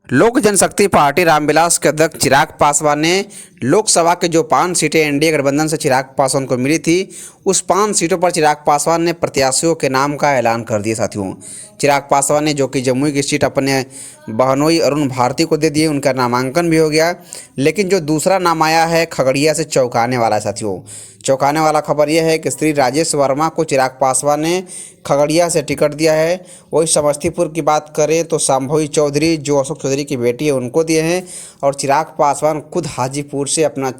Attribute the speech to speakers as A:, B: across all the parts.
A: लोक जनशक्ति पार्टी रामविलास के अध्यक्ष चिराग पासवान ने लोकसभा के जो 5 सीटें एनडीए गठबंधन से चिराग पासवान को मिली थी, उस 5 सीटों पर चिराग पासवान ने प्रत्याशियों के नाम का ऐलान कर दिया। साथियों, चिराग पासवान ने जो कि जमुई की सीट अपने बहनोई अरुण भारती को दे दिए, उनका नामांकन भी हो गया। लेकिन जो दूसरा नाम आया है खगड़िया से, चौंकाने वाला है। साथियों, चौंकाने वाला खबर यह है कि श्री राजेश वर्मा को चिराग पासवान ने खगड़िया से टिकट दिया है। वही समस्तीपुर की बात करें तो शांभवी चौधरी, जो अशोक चौधरी की बेटी है, उनको दिए हैं। और चिराग पासवान खुद हाजीपुर से अपना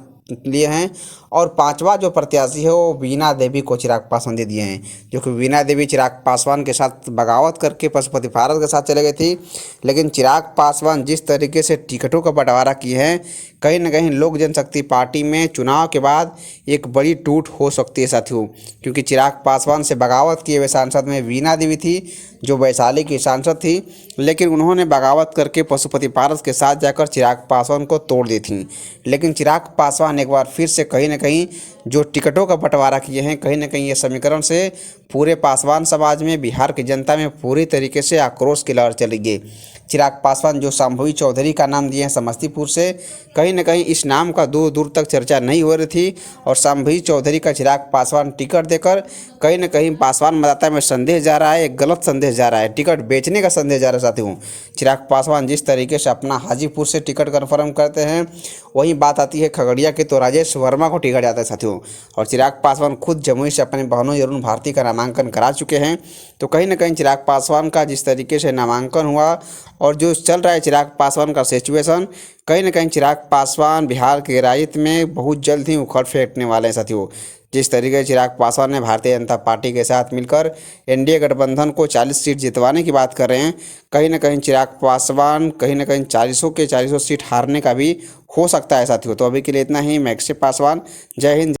A: लिए हैं। और 5वां जो प्रत्याशी है वो वीणा देवी को चिराग पासवान दे दिए हैं, जो कि वीणा देवी चिराग पासवान के साथ बगावत करके पशुपति भारत के साथ चले गए थी। लेकिन चिराग पासवान जिस तरीके से टिकटों का बंटवारा किए हैं, कहीं ना कहीं लोक जनशक्ति पार्टी में चुनाव के बाद एक बड़ी टूट हो सकती है। साथियों, क्योंकि चिराग पासवान से बगावत किए हुए सांसद में वीणा देवी थी, जो वैशाली की सांसद थी, लेकिन उन्होंने बगावत करके पशुपति भारत के साथ जाकर चिराग पासवान को तोड़ दी थी। लेकिन चिराग पासवान एक बार फिर से कहीं ना कहीं जो टिकटों का बंटवारा किए हैं, कहीं ना कहीं ये समीकरण से पूरे पासवान समाज में, बिहार की जनता में पूरी तरीके से आक्रोश की लहर चली गई। चिराग पासवान जो शांभवी चौधरी का नाम दिए हैं समस्तीपुर से, कहीं ना कहीं इस नाम का दूर दूर तक चर्चा नहीं हो रही थी। और शांभवी चौधरी का चिराग पासवान टिकट देकर कहीं ना कहीं पासवान मतदाता में संदेश जा रहा है, एक गलत संदेश जा रहा है, टिकट बेचने का संदेश जा रहा है। साथियों, चिराग पासवान जिस तरीके से अपना हाजीपुर से टिकट कन्फर्म करते हैं, वहीं बात आती है खगड़िया की तो राजेश वर्मा को टिकट जाता है। साथियों, और चिराग पासवान खुद जमुई से अपने बहनोई अरुण भारती का नामांकन करा चुके हैं। तो कहीं ना कहीं चिराग पासवान का जिस तरीके से नामांकन हुआ और जो चल रहा है चिराग पासवान का सिचुएशन, कहीं ना कहीं चिराग पासवान बिहार के राजनीति में बहुत जल्द ही उखड़ फेंकने वाले हैं। साथियों, जिस तरीके से चिराग पासवान ने भारतीय जनता पार्टी के साथ मिलकर एनडीए गठबंधन को 40 सीट जितवाने की बात कर रहे हैं, कहीं ना कहीं चिराग पासवान कहीं ना कहीं 40 के 40 सीट हारने का भी हो सकता है। साथियों, तो अभी के लिए इतना ही। मैं अक्षय पासवान, जय हिंद।